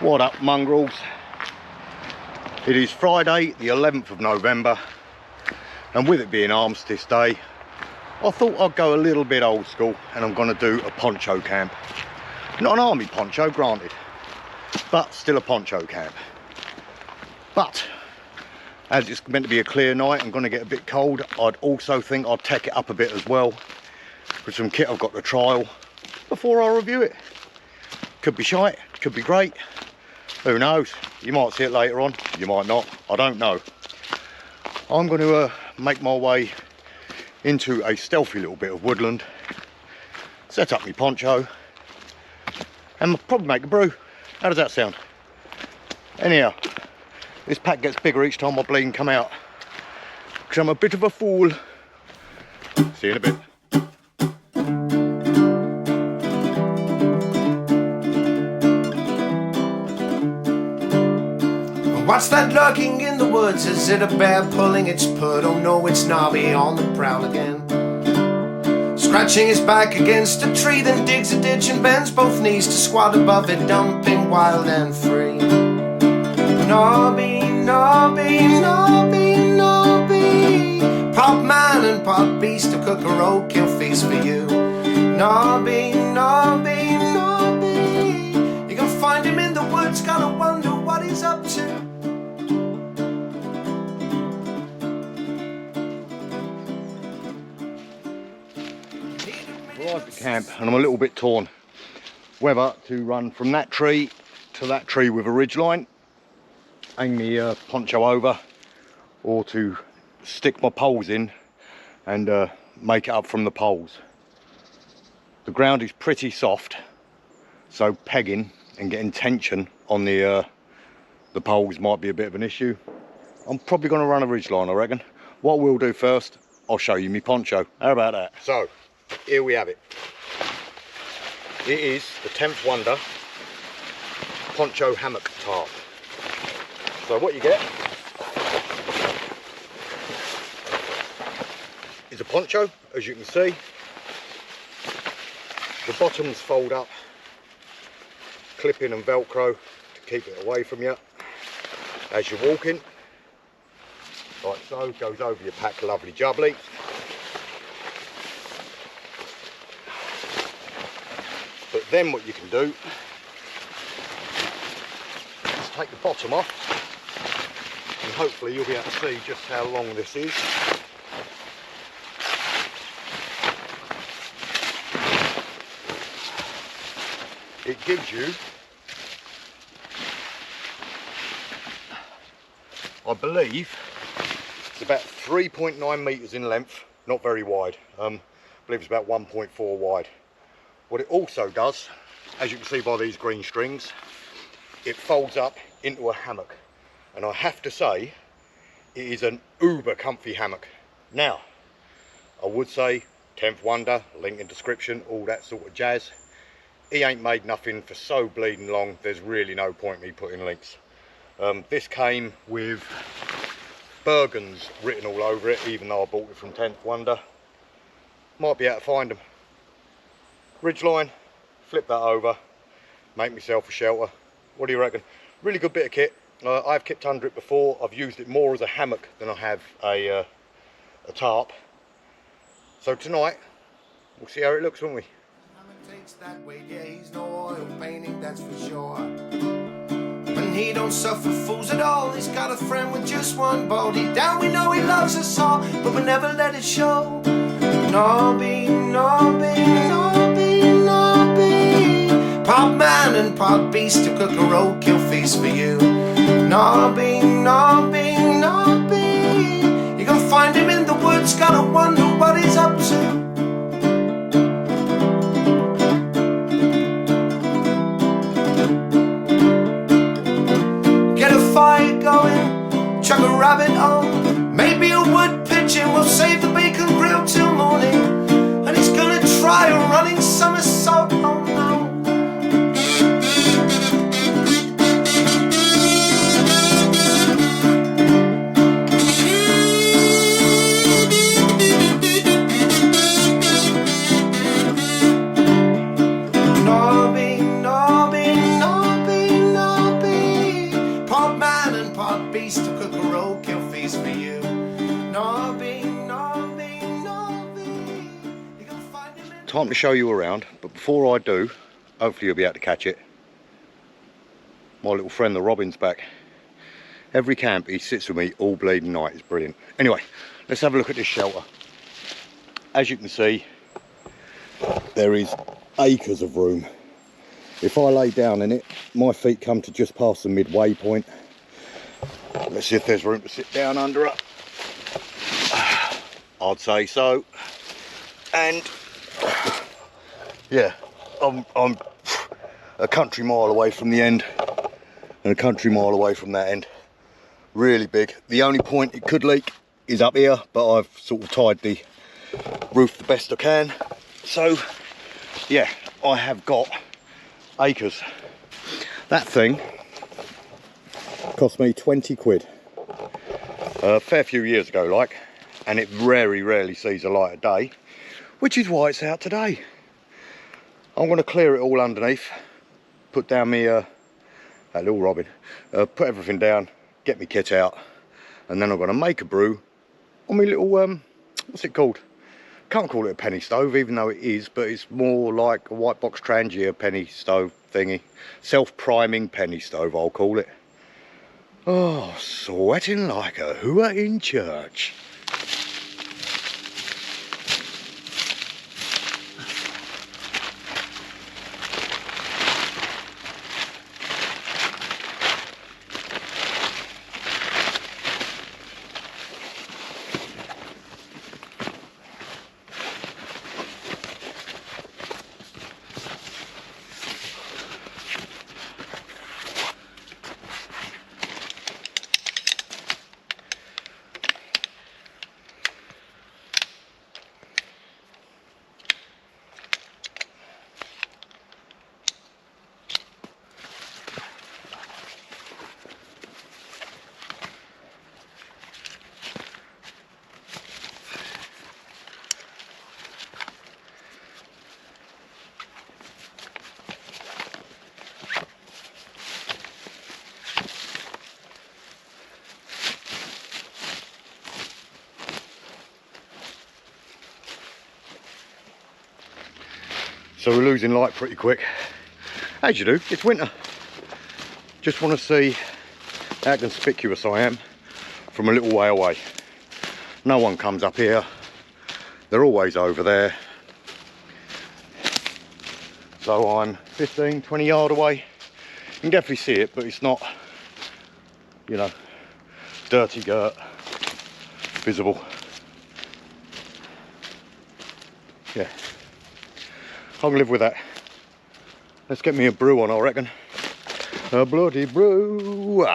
What up, mongrels? It is Friday the 11th of November, and with it being Armistice Day, I thought I'd go a little bit old school and I'm going to do a poncho camp. Not an army poncho, granted, but still a poncho camp. But as it's meant to be a clear night, I'm going to get a bit cold. I'd also think I'd tech it up a bit as well with some kit I've got to trial before I review it. Could be shite, could be great. Who knows? You might see it later on, you might not, I don't know. I'm going to make my way into a stealthy little bit of woodland, set up my poncho, and probably make a brew. How does that sound? Anyhow, this pack gets bigger each time I bleeding come out, because I'm a bit of a fool. See you in a bit. What's that lurking in the woods? Is it a bear pulling its pud? Oh no, it's Nobby on the prowl again. Scratching his back against a tree, then digs a ditch and bends both knees to squat above it, dumping wild and free. Nobby, Nobby, Nobby, Nobby, pot man and pot beast, to cook a roadkill feast for you. Nobby, Nobby, Nobby, you can find him in the woods, gotta wonder what he's up to. Arrived at camp and I'm a little bit torn whether to run from that tree to that tree with a ridge line, hang the poncho over, or to stick my poles in and make it up from the poles. The ground is pretty soft, so pegging and getting tension on the poles might be a bit of an issue. I'm probably going to run a ridge line, I reckon. What we'll do first, I'll show you my poncho. How about that? So here we have it. It is the 10th Wonder Poncho Hammock Tarp. So what you get is a poncho, as you can see. The bottoms fold up, clip in and velcro to keep it away from you as you're walking. Like so, goes over your pack, lovely jubbly. But then what you can do is take the bottom off, and hopefully you'll be able to see just how long this is. It gives you, I believe, it's about 3.9 metres in length, not very wide. I believe it's about 1.4 wide. What it also does, as you can see by these green strings, it folds up into a hammock. And I have to say, it is an uber comfy hammock. Now, I would say 10th Wonder, link in description, all that sort of jazz. He ain't made nothing for so bleeding long, there's really no point me putting links. This came with Bergens written all over it, even though I bought it from 10th Wonder. Might be able to find them. Ridge line, flip that over, make myself a shelter. What do you reckon? Really good bit of kit. I've kept under it before. I've used it more as a hammock than I have a tarp. So tonight, we'll see how it looks, won't we? Takes that way, yeah, he's no oil painting, that's for sure. And he don't suffer fools at all. He's got a friend with just one ball. Deep down we know he loves us all, but we never let it show. Nobby, Nobby, Nobby, Nobby, pot man and pot beast, to cook a roadkill feast for you. Nobby, Nobby, Nobby, you can find him in the woods, gotta wonder what he's up to. Chuck a rabbit on, maybe a wood pigeon. We'll save the bacon grill till morning, and he's gonna try a running somersault. Oh no. Nobby, Nobby, Nobby, Nobby. time to show you around, but before I do, hopefully you'll be able to catch it. My little friend the robin's back. Every camp he sits with me all bleeding night. It's brilliant. Anyway, let's have a look at this shelter. As you can see, there is acres of room. If I lay down in it, my feet come to just past the midway point. Let's see if there's room to sit down under it. I'd say so. And yeah, I'm a country mile away from the end and a country mile away from that end. Really big. The only point it could leak is up here, but I've sort of tied the roof the best I can. So yeah, I have got acres. That thing cost me 20 quid a fair few years ago, like, and it rarely sees a light of day, which is why it's out today. I'm going to clear it all underneath, put down me that little robin, put everything down, get my kit out, and then I'm going to make a brew on my little what's it called? Can't call it a penny stove, even though it is, but it's more like a white box Trangia penny stove thingy. Self-priming penny stove, I'll call it. Oh, sweating like a hooer in church. So we're losing light pretty quick, as you do. It's winter. Just want to see how conspicuous I am from a little way away. No one comes up here, they're always over there. So I'm 15, 20 yards away. You can definitely see it, but it's not, you know, dirty dirt visible. Yeah, I can live with that. Let's get me a brew on, I reckon. A bloody brew.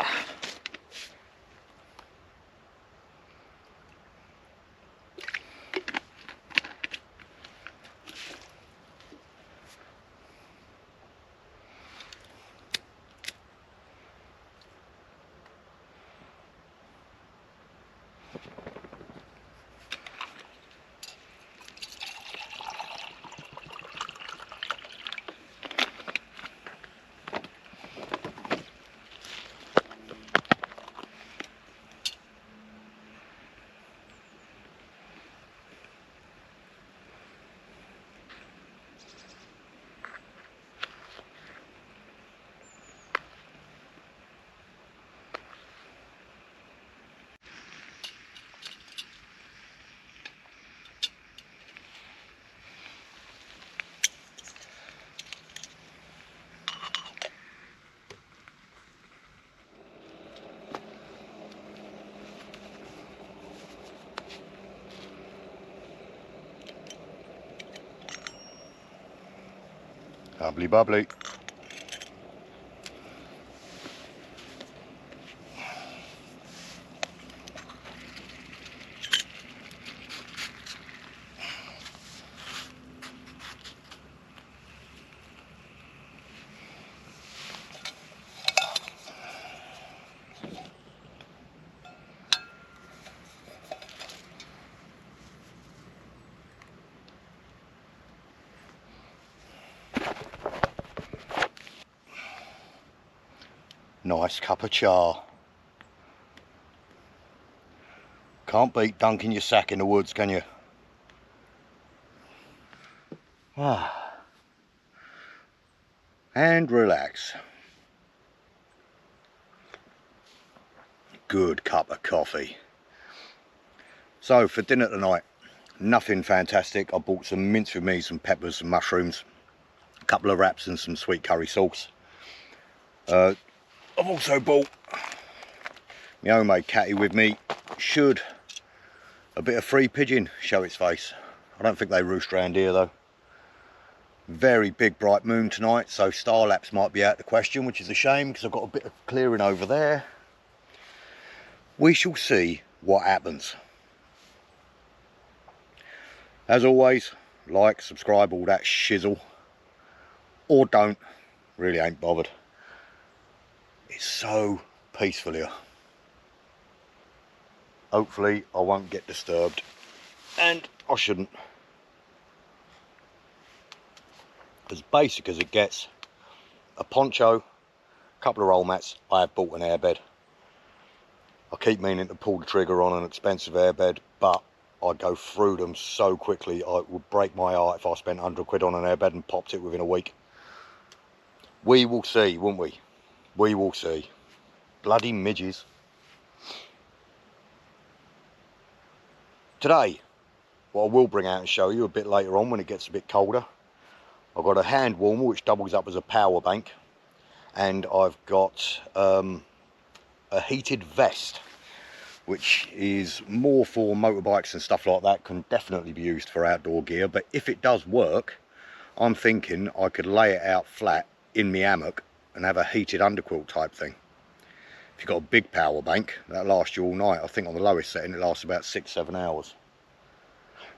Bubbly bubbly. Nice cup of char. Can't beat dunking your sack in the woods, can you? And relax. Good cup of coffee. So for dinner tonight, nothing fantastic. I bought some mince with me, some peppers, some mushrooms, a couple of wraps and some sweet curry sauce. I've also bought my homemade catty with me. Should a bit of free pigeon show its face. I don't think they roost around here though. Very big bright moon tonight, so star laps might be out of the question, which is a shame because I've got a bit of clearing over there. We shall see what happens. As always, like, subscribe, all that shizzle. Or don't, really ain't bothered. It's so peaceful here. Hopefully I won't get disturbed, and I shouldn't. As basic as it gets, a poncho, a couple of roll mats. I have bought an airbed. I keep meaning to pull the trigger on an expensive airbed, but I go through them so quickly it would break my heart if I spent 100 quid on an airbed and popped it within a week. We will see, won't we? We will see. Bloody midges. Today, what I will bring out and show you a bit later on when it gets a bit colder, I've got a hand warmer which doubles up as a power bank, and I've got a heated vest which is more for motorbikes and stuff like that. Can definitely be used for outdoor gear, but if it does work, I'm thinking I could lay it out flat in my hammock and have a heated underquilt type thing. If you've got a big power bank, that'll last you all night. I think on the lowest setting it lasts about 6-7 hours,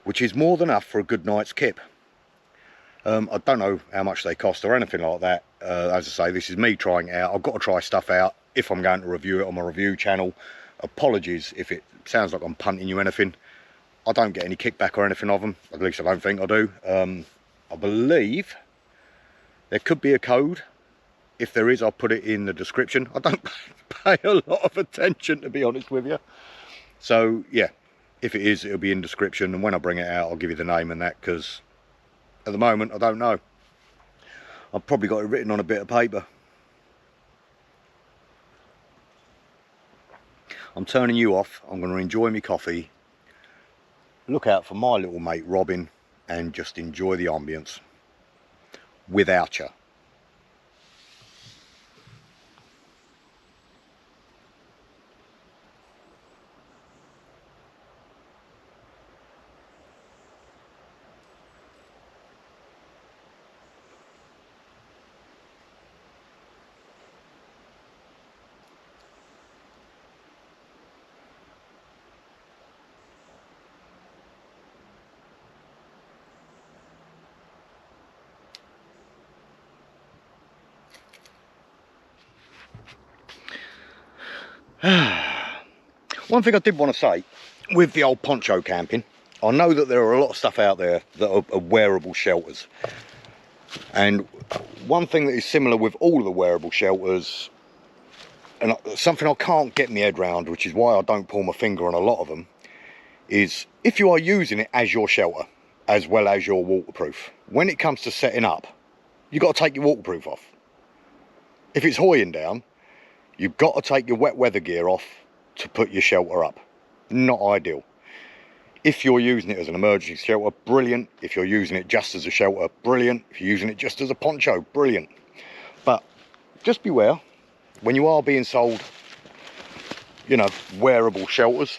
which is more than enough for a good night's kip. I don't know how much they cost or anything like that. As I say, this is me trying it out. I've got to try stuff out if I'm going to review it on my review channel. Apologies if it sounds like I'm punting you anything. I don't get any kickback or anything of them. At least I don't think I do. I believe there could be a code. If there is, I'll put it in the description. I don't pay a lot of attention, to be honest with you. So yeah, if it is, it'll be in description, and when I bring it out I'll give you the name and that, because at the moment I don't know. I've probably got it written on a bit of paper. I'm turning you off. I'm going to enjoy my coffee, look out for my little mate Robin, and just enjoy the ambience without you. One thing I did want to say with the old poncho camping, I know that there are a lot of stuff out there that are wearable shelters, and one thing that is similar with all of the wearable shelters, and something I can't get my head around, which is why I don't pull my finger on a lot of them, is if you are using it as your shelter as well as your waterproof, when it comes to setting up, you've got to take your waterproof off. If it's hoying down, you've got to take your wet weather gear off to put your shelter up. Not ideal. If you're using it as an emergency shelter, brilliant. If you're using it just as a shelter, brilliant. If you're using it just as a poncho, brilliant. But just beware, when you are being sold, you know, wearable shelters,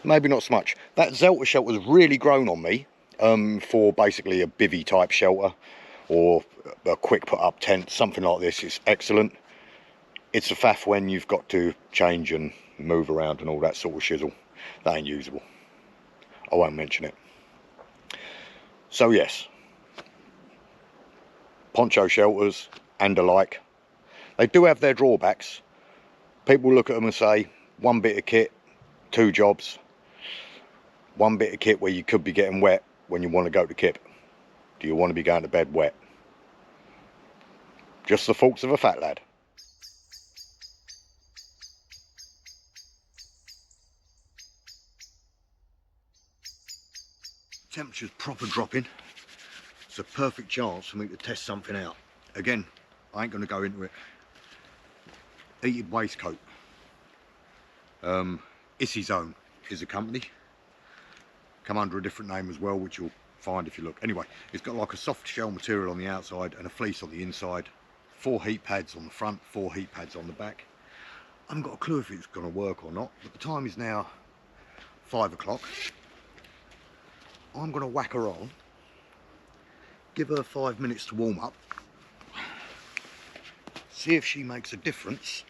maybe not so much. That Zelta shelter's really grown on me for basically a bivvy type shelter or a quick put up tent, something like this. It's excellent. It's a faff when you've got to change and move around and all that sort of shizzle. That ain't usable. I won't mention it. So yes, poncho shelters and alike, they do have their drawbacks. People look at them and say, one bit of kit, two jobs. One bit of kit where you could be getting wet when you want to go to kip. Do you want to be going to bed wet? Just the faults of a fat lad. temperature's proper dropping. It's a perfect chance for me to test something out. Again, I ain't going to go into it. Heated waistcoat. Issyzone is a company. Come under a different name as well, which you'll find if you look. Anyway, it's got like a soft shell material on the outside and a fleece on the inside. 4 heat pads on the front, 4 heat pads on the back. I haven't got a clue if it's going to work or not, but the time is now 5 o'clock. I'm going to whack her on, give her 5 minutes to warm up, see if she makes a difference.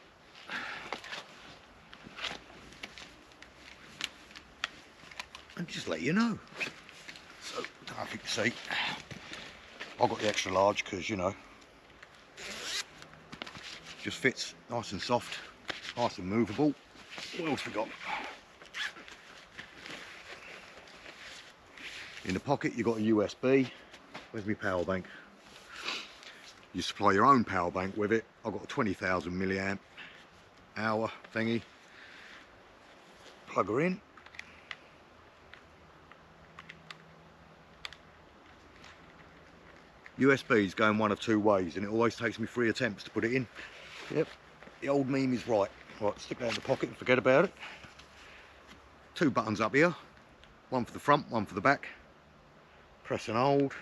And just let you know. So, I don't know if you can see, I've got the extra large because, you know, just fits nice and soft, nice and movable. What else we got? In the pocket you got a USB. Where's my power bank? You supply your own power bank with it. I've got a 20,000 milliamp hour thingy. Plug her in. USB's going one of 2 ways, and it always takes me 3 attempts to put it in. Yep, the old meme is right. Right, stick that in the pocket and forget about it. 2 buttons up here, one for the front, one for the back. Press and hold.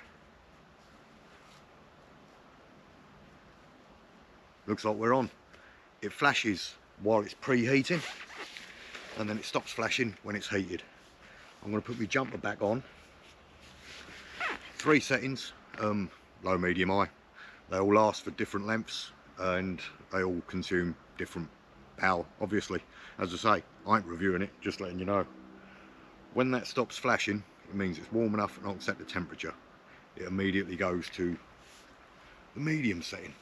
Looks like we're on. It flashes while it's preheating, and then it stops flashing when it's heated. I'm going to put my jumper back on. 3 settings. Low, medium, high. They all last for different lengths and they all consume different power, obviously. As I say, I ain't reviewing it, just letting you know. When that stops flashing, it means it's warm enough and I'll set the temperature. It immediately goes to the medium setting.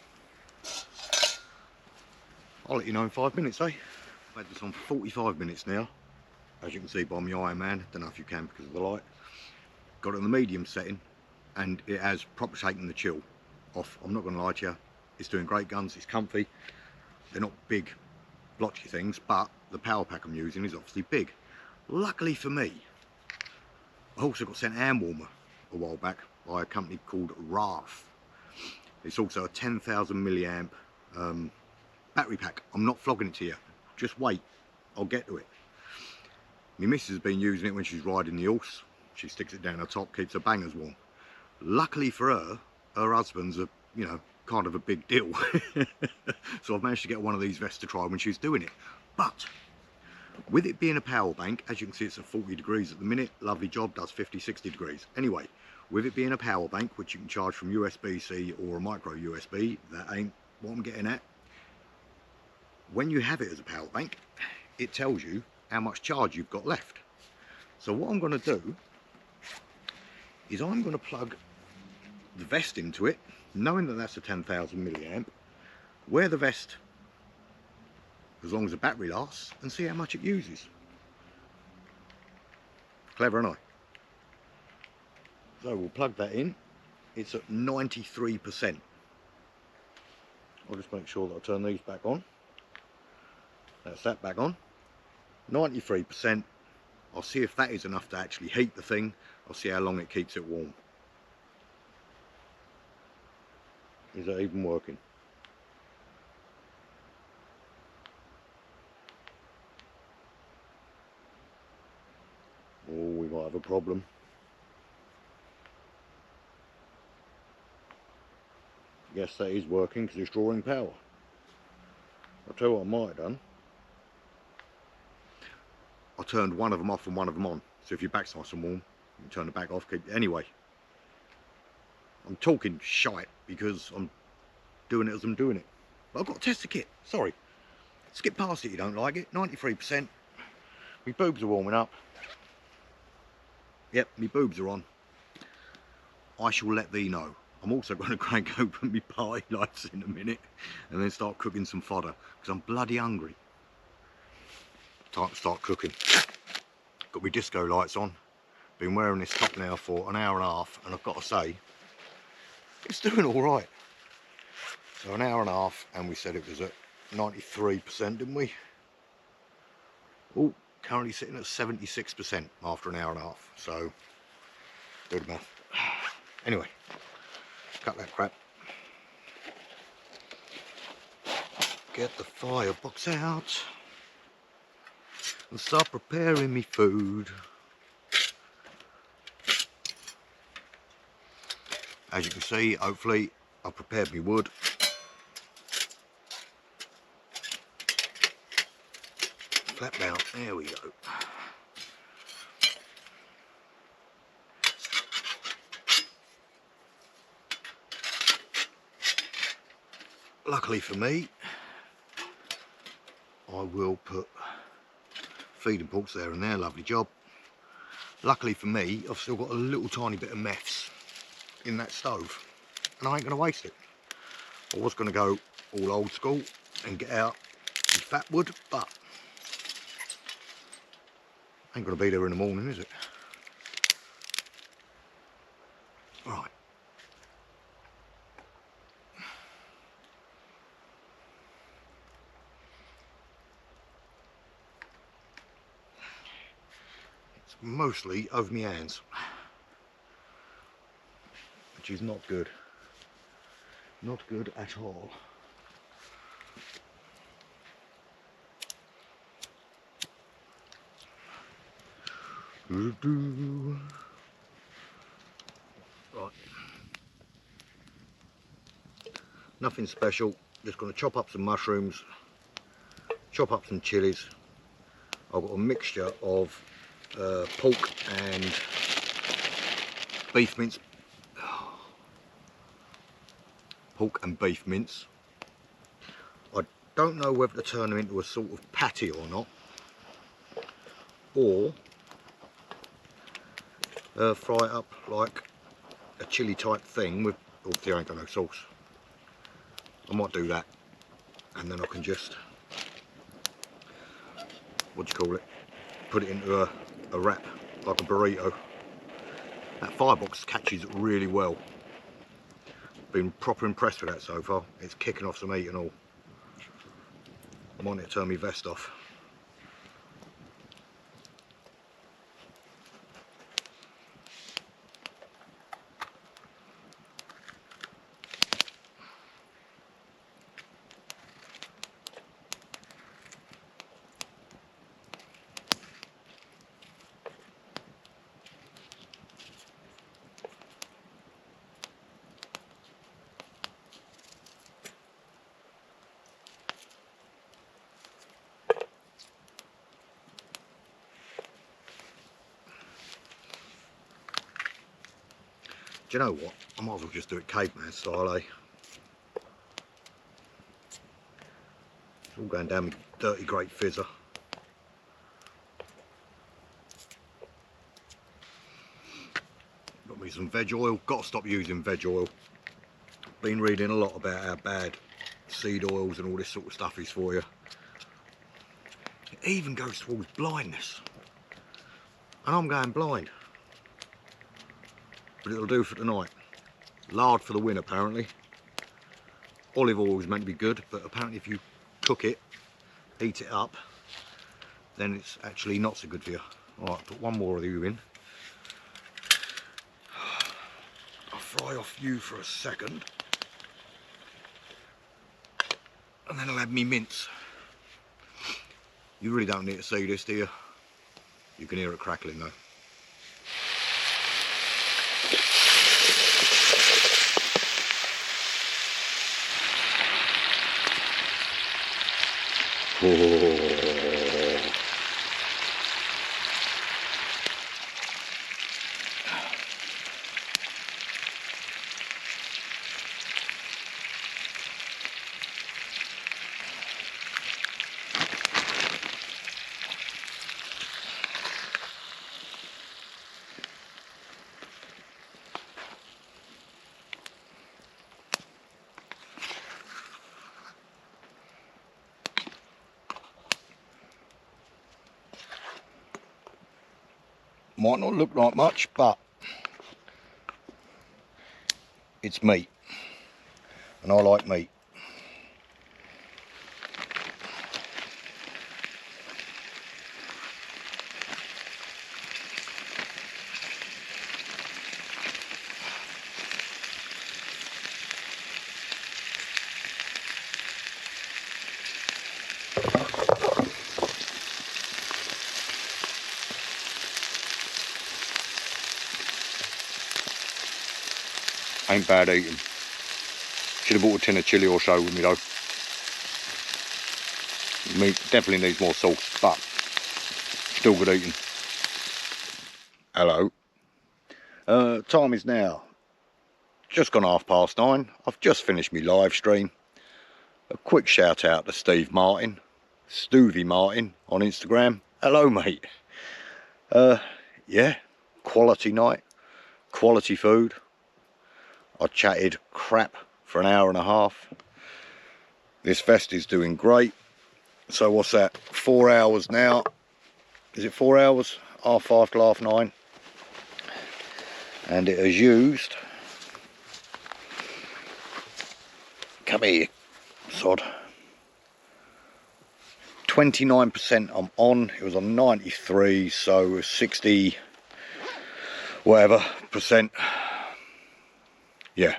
I'll let you know in 5 minutes, eh? I've had this on for 45 minutes now. As you can see by my Iron Man, don't know if you can because of the light. Got it on the medium setting, and it has proper taken the chill off. I'm not going to lie to you, it's doing great guns, it's comfy. They're not big blotchy things, but the power pack I'm using is obviously big. Luckily for me, I also got sent a hand warmer a while back by a company called RARF. It's also a 10,000 milliamp battery pack. I'm not flogging it to you, just wait, I'll get to it. My missus has been using it when she's riding the horse. She sticks it down her top, keeps her bangers warm. Luckily for her, her husband's a, you know, kind of a big deal. So I've managed to get one of these vests to try when she's doing it. But with it being a power bank, as you can see, it's at 40 degrees at the minute. Lovely job, does 50, 60 degrees. Anyway, with it being a power bank, which you can charge from USB-C or a micro USB, that ain't what I'm getting at. When you have it as a power bank, it tells you how much charge you've got left. So what I'm going to do is I'm going to plug the vest into it, knowing that that's a 10,000 milliamp, wear the vest as long as the battery lasts, and see how much it uses. Clever, ain't I? So we'll plug that in. It's at 93%. I'll just make sure that I turn these back on. That's that back on. 93%. I'll see if that is enough to actually heat the thing. I'll see how long it keeps it warm. Is that even working? Oh, we might have a problem. Yes, that is working because it's drawing power. I'll tell you what I might have done. I turned one of them off and one of them on. So if your back's nice and warm, you can turn the back off. Anyway, I'm talking shite because I'm doing it as I'm doing it. But I've got to test the kit. Sorry. Skip past it, you don't like it. 93%. My boobs are warming up. Yep, my boobs are on. I shall let thee know. I'm also going to crank open my party lights in a minute and then start cooking some fodder because I'm bloody hungry. Time to start cooking. Got my disco lights on. Been wearing this top now for an hour and a half, and I've got to say, it's doing all right. So an hour and a half, and we said it was at 93%, didn't we? Oh, currently sitting at 76% after an hour and a half. So Do the math. Anyway, cut that crap. Get the firebox out and start preparing me food. As you can see, hopefully I've prepared me wood. Flap down, there we go. Luckily for me, I will put feeding porks there and there, lovely job. Luckily for me, I've still got a little tiny bit of meths in that stove, and I ain't going to waste it. I was going to go all old school and get out some fat wood, but ain't going to be there in the morning, is it? Right. It's mostly over my hands, which is not good. Not good at all. Right. Nothing special. Just going to chop up some mushrooms, chop up some chilies. I've got a mixture of pork and beef mince. Pork and beef mince. I don't know whether to turn them into a sort of patty or not, or fry it up like a chili type thing with, obviously I ain't got no sauce. I might do that, and then I can just, what do you call it, put it into a wrap like a burrito. That firebox catches really well. Been proper impressed with that so far. It's kicking off some heat and all. I might need to turn my vest off. Do you know what? I might as well just do it caveman style, eh? It's all going down my dirty great fizzer. Got me some veg oil. Got to stop using veg oil. Been reading a lot about how bad seed oils and all this sort of stuff is for you. It even goes towards blindness. And I'm going blind. But it'll do for tonight. Lard for the win, apparently. Olive oil is meant to be good, but apparently if you cook it, heat it up, then it's actually not so good for you. Alright, put one more of you in. I'll fry off you for a second. And then I'll add me mince. You really don't need to see this, do you? You can hear it crackling though. Oh. Might not look like much, but it's meat, and I like meat. Ain't bad eating. Should have bought a tin of chilli or so with me though. Meat definitely needs more sauce, but still good eating. Hello. Time is now just gone 9:30. I've just finished my live stream. A quick shout out to Steve Martin, Stuvie Martin on Instagram. Hello mate. Yeah, quality night, quality food. I chatted crap for an hour and a half. This vest is doing great. So what's that, 4 hours now? Is it 4 hours? 5:30 to 9:30. And it has used, come here, sod, 29% I'm on. It was on 93, so 60 whatever percent. Yeah,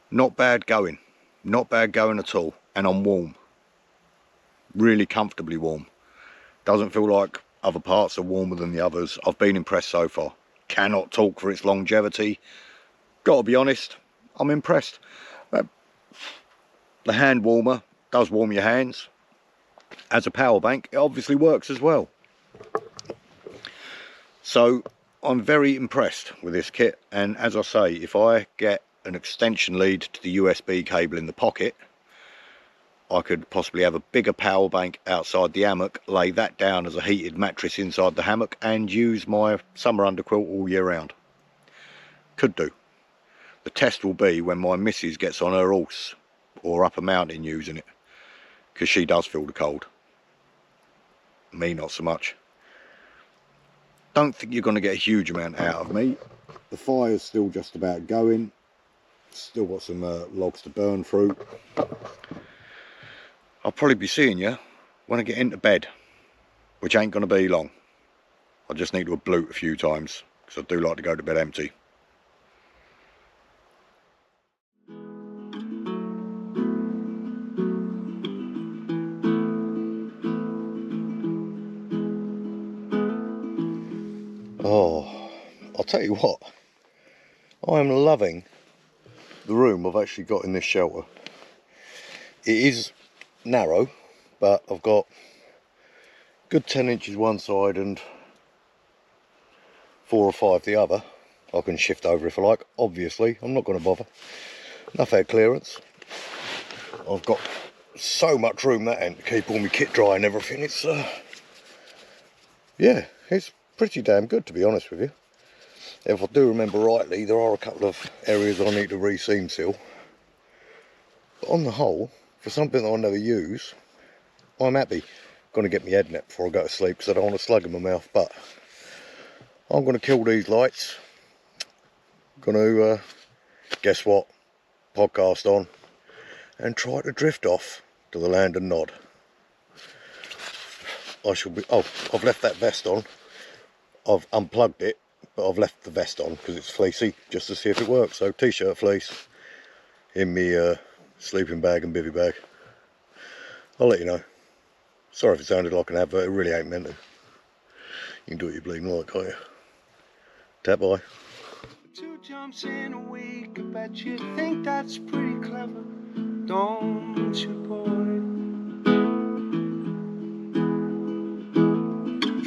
not bad going, not bad going at all. And I'm warm, really comfortably warm. Doesn't feel like other parts are warmer than the others. I've been impressed so far. Cannot talk for its longevity. Gotta be honest, I'm impressed. The hand warmer does warm your hands. As a power bank, it obviously works as well. So I'm very impressed with this kit, and as I say, if I get an extension lead to the USB cable in the pocket, I could possibly have a bigger power bank outside the hammock, lay that down as a heated mattress inside the hammock, and use my summer underquilt all year round. Could do. The test will be when my missus gets on her horse or up a mountain using it, because she does feel the cold. Me not so much. Don't think you're going to get a huge amount out of me. The fire's still just about going. Still got some logs to burn through. I'll probably be seeing you when I get into bed, which ain't going to be long. I just need to bloat a few times, because I do like to go to bed empty. Oh, I'll tell you what, I am loving the room I've actually got in this shelter. It is narrow, but I've got good 10 inches one side and 4 or 5 the other. I can shift over if I like, obviously, I'm not going to bother. Enough air clearance. I've got so much room that end to keep all my kit dry and everything. It's, yeah, it's pretty damn good, to be honest with you. If I do remember rightly, there are a couple of areas I need to re-seam seal. But on the whole, for something that I never use, I'm happy. Going to get my head net before I go to sleep because I don't want a slug in my mouth. But I'm going to kill these lights. Going to, guess what, podcast on and try to drift off to the land and nod. I shall be, oh, I've left that vest on. I've unplugged it, but I've left the vest on because it's fleecy, just to see if it works. So t-shirt fleece in me sleeping bag and bivvy bag. I'll let you know. Sorry if it sounded like an advert, it really ain't meant to. You can do what you bleeding like, can't you? Tap bye. 2 jumps in a week, I bet you think that's pretty clever, don't you, boy?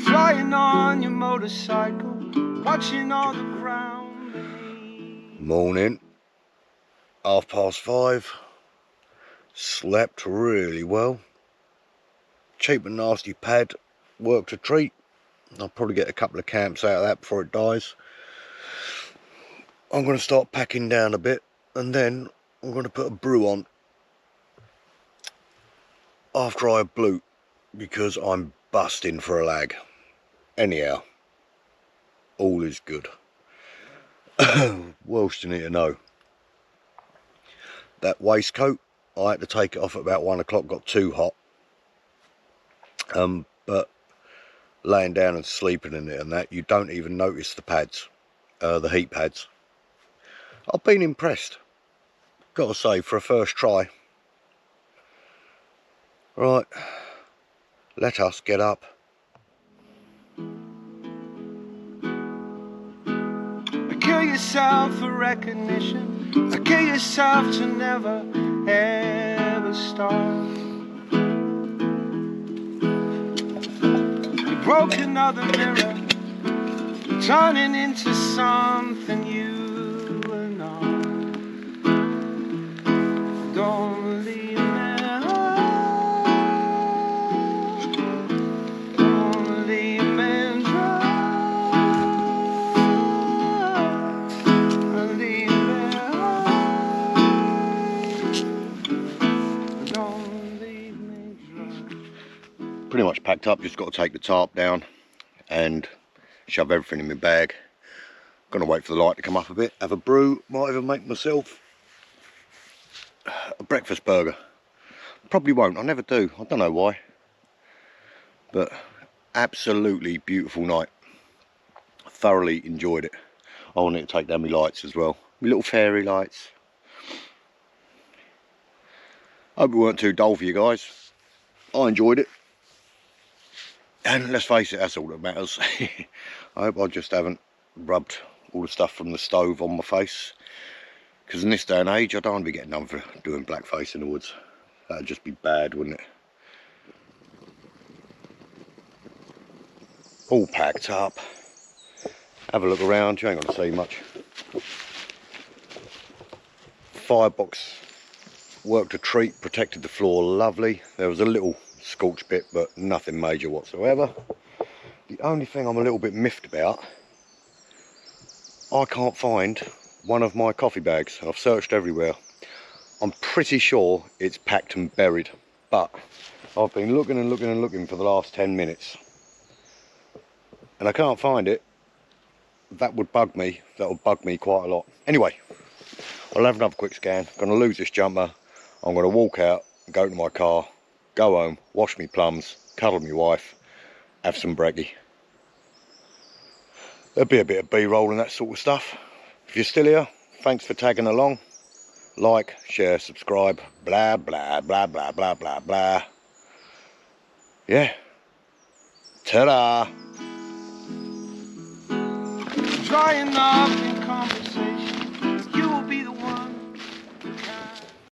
Flying on your motorcycle, watching all the ground beneath. Morning, 5:30. Slept really well. Cheap and nasty pad, worked a treat. I'll probably get a couple of camps out of that before it dies. I'm going to start packing down a bit, and then I'm going to put a brew on after I bloat, because I'm busting for a lag. Anyhow, all is good. What else do you need to know? That waistcoat, I had to take it off at about 1 o'clock, got too hot. But laying down and sleeping in it and that, you don't even notice the pads, the heat pads. I've been impressed, gotta say, for a first try. Right, let us get up. I kill kill yourself for recognition, or kill yourself to never ever start. You broke another mirror, turning into something you were not. Don't leave me. Don't leave me dry. Leave me. Don't leave me dry. Pretty much packed up, just got to take the tarp down and shove everything in my bag. Gonna wait for the light to come up a bit, have a brew, might even make myself a breakfast burger. Probably won't, I never do, I don't know why. But absolutely beautiful night. Thoroughly enjoyed it. I wanted to take down my lights as well, my little fairy lights. Hope it weren't too dull for you guys. I enjoyed it. And let's face it, that's all that matters. I hope I just haven't rubbed all the stuff from the stove on my face, because in this day and age I don't want to be getting done for doing blackface in the woods. That'd just be bad, wouldn't it? All packed up. Have a look around, you ain't got to see much. Firebox worked a treat, protected the floor lovely. There was a little scorch bit, but nothing major whatsoever. The only thing I'm a little bit miffed about, I can't find one of my coffee bags. I've searched everywhere. I'm pretty sure it's packed and buried, but I've been looking and looking and looking for the last 10 minutes and I can't find it. That would bug me. That would bug me quite a lot. Anyway, I'll have another quick scan. I'm gonna lose this jumper. I'm gonna walk out, go to my car, go home, wash me plums, cuddle my wife, have some brekkie. There'll be a bit of B-roll and that sort of stuff. If you're still here, thanks for tagging along. Like, share, subscribe, blah, blah, blah, blah, blah, blah, blah. Yeah. Ta-da! Drying up in conversation, you will be the